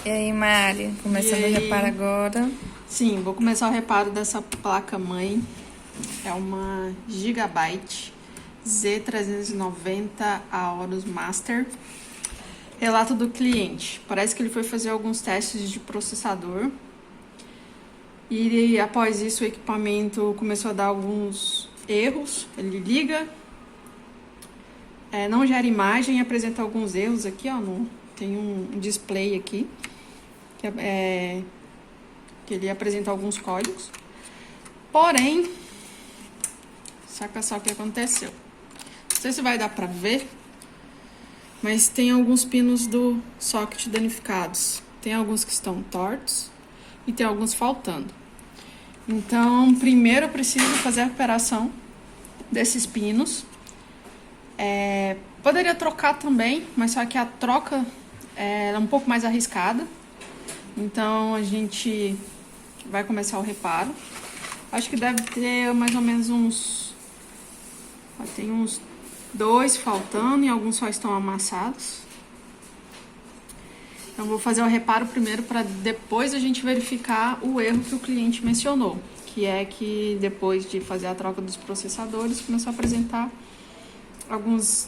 E aí, Mari? Começando o reparo agora. Sim, vou começar o reparo dessa placa-mãe. É uma Gigabyte Z390 Aorus Master. Relato do cliente. Parece que ele foi fazer alguns testes de processador. E após isso o equipamento começou a dar alguns erros. Ele liga, não gera imagem e apresenta alguns erros aqui, ó. Tem um display aqui. Que ele apresenta alguns códigos. Porém, saca só o que aconteceu. Não sei se vai dar pra ver, mas tem alguns pinos do socket danificados. Tem alguns que estão tortos e tem alguns faltando. Então, primeiro eu preciso fazer a recuperação desses pinos. Poderia trocar também, mas só que a troca é um pouco mais arriscada. Então, a gente vai começar o reparo. Acho que deve ter mais ou menos uns... Tem uns 2 faltando e alguns só estão amassados. Então, vou fazer o reparo primeiro para depois a gente verificar o erro que o cliente mencionou. Que é que depois de fazer a troca dos processadores, começou a apresentar alguns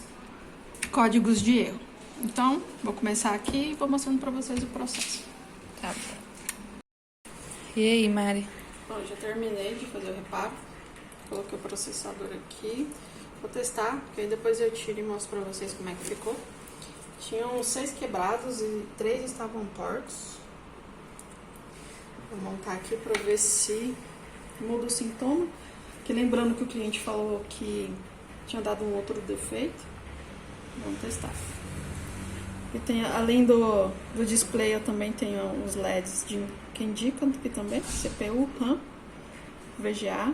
códigos de erro. Então, vou começar aqui e vou mostrando para vocês o processo. Tá bom. E aí, Mari? Bom, já terminei de fazer o reparo. Coloquei o processador aqui. Vou testar, porque aí depois eu tiro e mostro pra vocês como é que ficou. Tinham 6 quebrados e 3 estavam tortos. Vou montar aqui pra ver se muda o sintoma. Porque lembrando que o cliente falou que tinha dado um outro defeito. Vamos testar. E tem, além do display, eu também tenho os LEDs que indicam aqui também, CPU, RAM, VGA.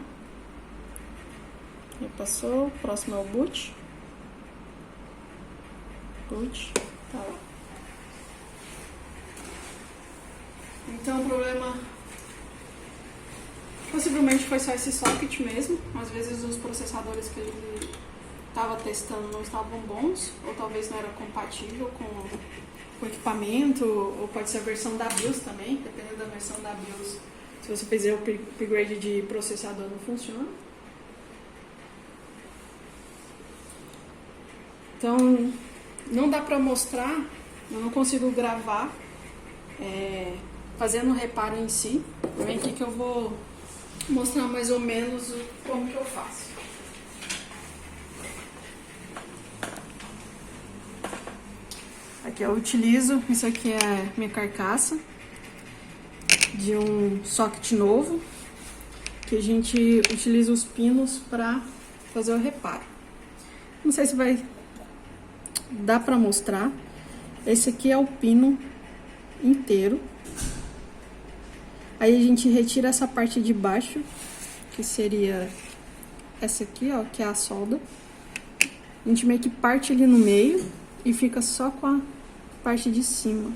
Já passou, o próximo é o boot. Boot, tá lá. Então o problema possivelmente foi só esse socket mesmo. Às vezes os processadores que ele estava testando não estavam bons, ou talvez não era compatível com o equipamento, ou pode ser a versão da BIOS também, dependendo da versão da BIOS. Se você fizer o upgrade de processador, não funciona. Então, não dá pra mostrar, eu não consigo gravar fazendo o reparo em si. Vem aqui que eu vou mostrar mais ou menos como que eu faço. Aqui eu utilizo, isso aqui é minha carcaça de um socket novo, que a gente utiliza os pinos para fazer o reparo. Não sei se vai dar para mostrar. Esse aqui é o pino inteiro. Aí a gente retira essa parte de baixo, que seria essa aqui, ó, que é a solda. A gente meio que parte ali no meio e fica só com a parte de cima.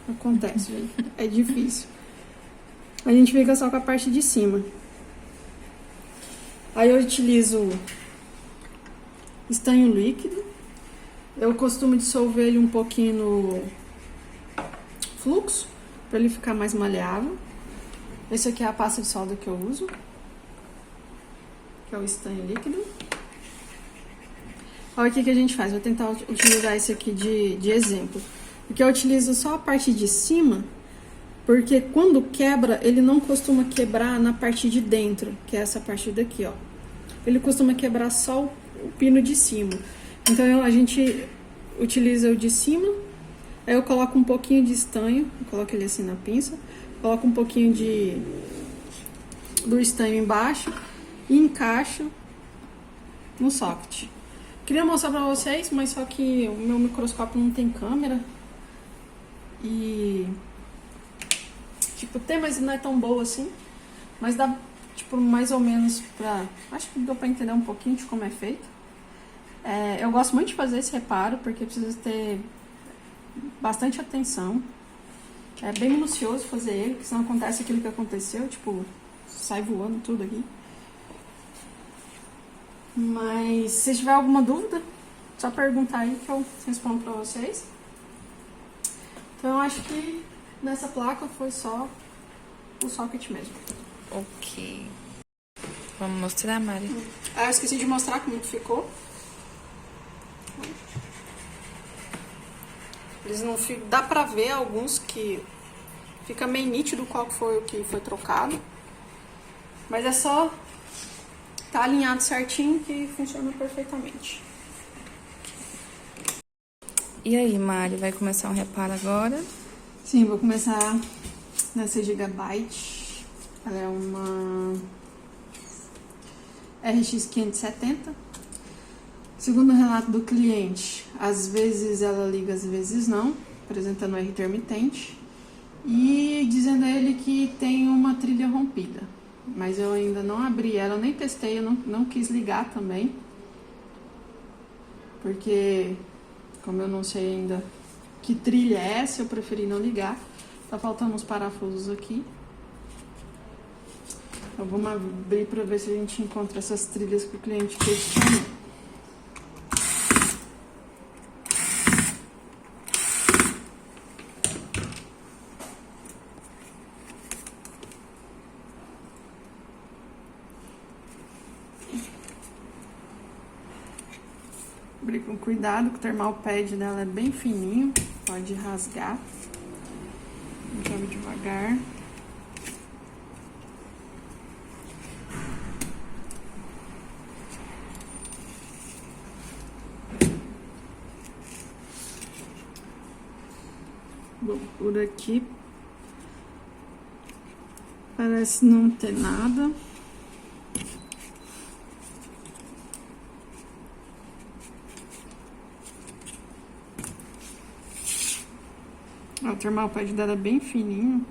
Acontece, gente. É difícil. A gente fica só com a parte de cima. Aí eu utilizo estanho líquido. Eu costumo dissolver ele um pouquinho no fluxo, para ele ficar mais maleável. Esse aqui é a pasta de solda que eu uso, que é o estanho líquido. Olha o que a gente faz. Vou tentar utilizar esse aqui de exemplo. Porque eu utilizo só a parte de cima, porque quando quebra, ele não costuma quebrar na parte de dentro, que é essa parte daqui, ó. Ele costuma quebrar só o pino de cima. Então a gente utiliza o de cima, aí eu coloco um pouquinho de estanho, coloco ele assim na pinça, coloco um pouquinho do estanho embaixo e encaixo no socket. Queria mostrar pra vocês, mas só que o meu microscópio não tem câmera. E tipo, tem, mas não é tão boa assim. Mas dá, tipo, mais ou menos pra... Acho que deu pra entender um pouquinho de como é feito. Eu gosto muito de fazer esse reparo, porque precisa ter bastante atenção. É bem minucioso fazer ele, porque senão acontece aquilo que aconteceu, tipo, sai voando tudo aqui. Mas se tiver alguma dúvida, só perguntar aí que eu respondo pra vocês. Então eu acho que nessa placa foi só o socket mesmo. Ok. Vamos mostrar, Mari? Ah, eu esqueci de mostrar como que ficou. Eles não ficam... Dá pra ver alguns que fica meio nítido qual foi o que foi trocado. Mas é só tá alinhado certinho que funciona perfeitamente. E aí, Mari, vai começar um reparo agora? Sim, vou começar nessa Gigabyte. Ela é uma RX 570. Segundo o relato do cliente, às vezes ela liga, às vezes não, apresentando erro intermitente. E dizendo a ele que tem uma trilha rompida. Mas eu ainda não abri ela, eu nem testei, eu não quis ligar também. Porque, como eu não sei ainda que trilha é essa, eu preferi não ligar. Tá faltando uns parafusos aqui. Então vamos abrir para ver se a gente encontra essas trilhas que o cliente questionou. Abrir com cuidado, que o thermal pad dela é bem fininho, pode rasgar. Joga devagar. Bom, por aqui parece não ter nada. O thermal pad dela é bem fininho.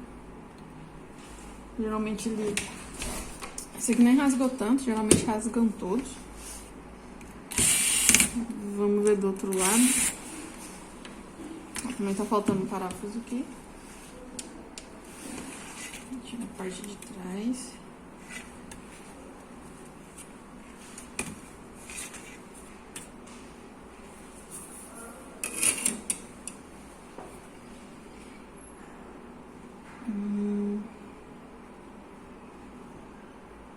Geralmente ele... Esse aqui nem rasgou tanto, geralmente rasgam todos. Vamos ver do outro lado. Também tá faltando um parafuso aqui. Tira a parte de trás.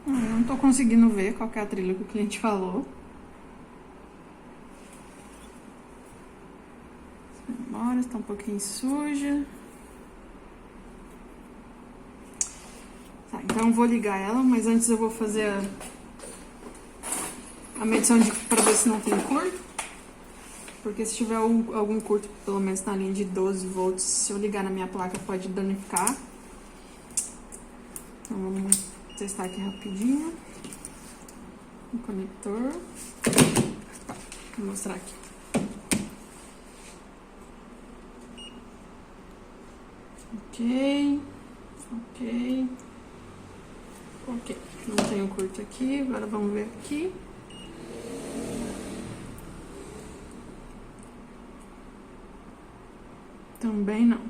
Não tô conseguindo ver qual que é a trilha que o cliente falou. As memórias estão um pouquinho suja. Tá, então eu vou ligar ela, mas antes eu vou fazer a medição para ver se não tem curto. Porque se tiver algum curto, pelo menos na linha de 12 volts, se eu ligar na minha placa pode danificar. Então vamos testar aqui rapidinho. O conector. Tá, vou mostrar aqui. Ok. Não tem um curto aqui, agora vamos ver aqui. Também não.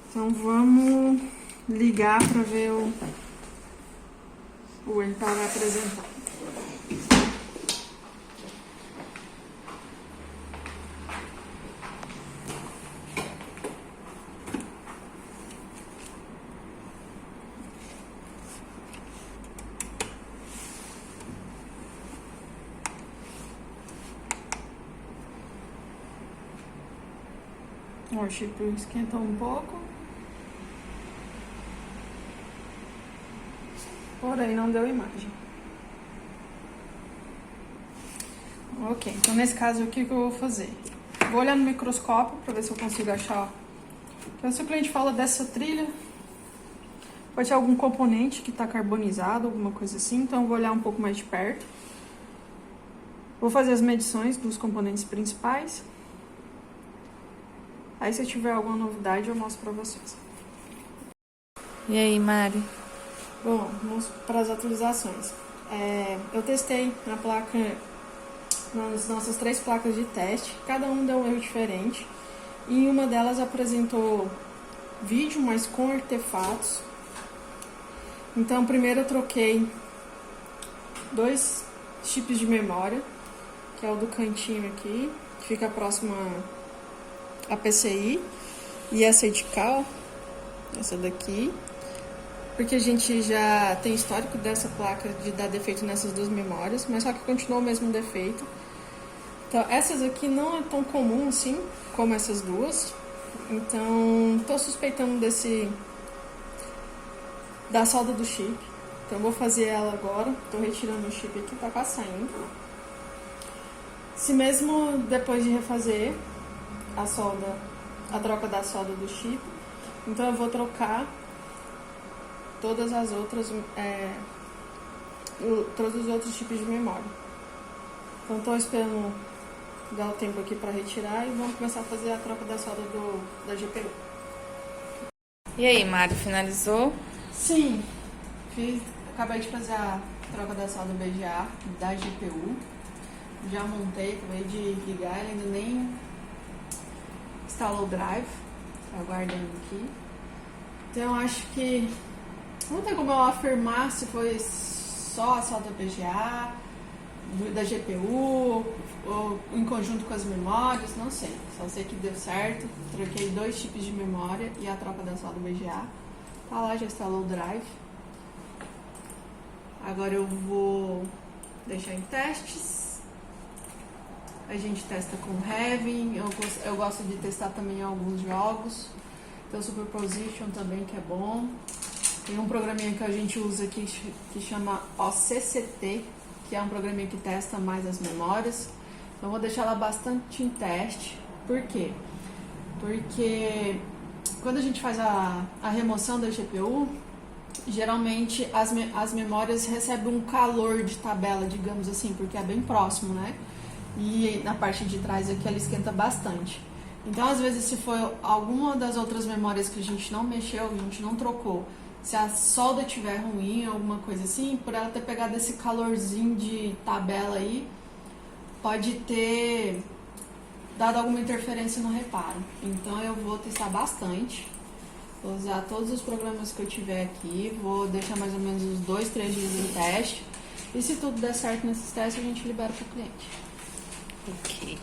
Então vamos ligar para ver o ele tá apresentando. O chip esquentou um pouco. Porém, não deu imagem. Ok, então nesse caso o que eu vou fazer? Vou olhar no microscópio para ver se eu consigo achar. Então, se o cliente fala dessa trilha, pode ter algum componente que está carbonizado, alguma coisa assim. Então eu vou olhar um pouco mais de perto. Vou fazer as medições dos componentes principais. Aí se eu tiver alguma novidade eu mostro para vocês. E aí, Mari? Bom, vamos para as atualizações. Eu testei na placa, nas nossas 3 placas de teste, cada um deu um erro diferente. E uma delas apresentou vídeo, mas com artefatos. Então, primeiro eu troquei 2 chips de memória, que é o do cantinho aqui, que fica próximo à PCI. E essa de cal, essa daqui, porque a gente já tem histórico dessa placa de dar defeito nessas duas memórias, mas só que continuou o mesmo defeito. Então, essas aqui não é tão comum assim, como essas duas. Então, tô suspeitando da solda do chip. Então, vou fazer ela agora. Tô retirando o chip aqui, tá quase saindo. Se mesmo depois de refazer a troca da solda do chip, então eu vou trocar todas as outras, todos os outros tipos de memória. Então, estou esperando dar o tempo aqui para retirar e vamos começar a fazer a troca da solda da GPU. E aí, Mari, finalizou? Sim, acabei de fazer a troca da solda BGA da GPU. Já montei, acabei de ligar, ele ainda nem instalou o drive, tá aguardando aqui. Então eu acho que não tem como eu afirmar se foi só a solda BGA, da GPU, ou em conjunto com as memórias, não sei. Só sei que deu certo, troquei 2 tipos de memória e a troca da solda BGA. Tá lá, já instalou o drive. Agora eu vou deixar em testes. A gente testa com Heaven, eu gosto de testar também alguns jogos. Tem o Superposition também, que é bom. Tem um programinha que a gente usa aqui que chama OCCT, que é um programinha que testa mais as memórias. Então, eu vou deixar ela bastante em teste. Por quê? Porque quando a gente faz a remoção da GPU, geralmente as memórias recebem um calor de tabela, digamos assim, porque é bem próximo, né? E na parte de trás aqui ela esquenta bastante. Então, às vezes, se for alguma das outras memórias que a gente não mexeu, a gente não trocou, se a solda estiver ruim, alguma coisa assim, por ela ter pegado esse calorzinho de tabela aí, pode ter dado alguma interferência no reparo. Então, eu vou testar bastante. Vou usar todos os programas que eu tiver aqui, vou deixar mais ou menos uns 2, 3 dias de teste. E se tudo der certo nesses testes, a gente libera para o cliente. Ok.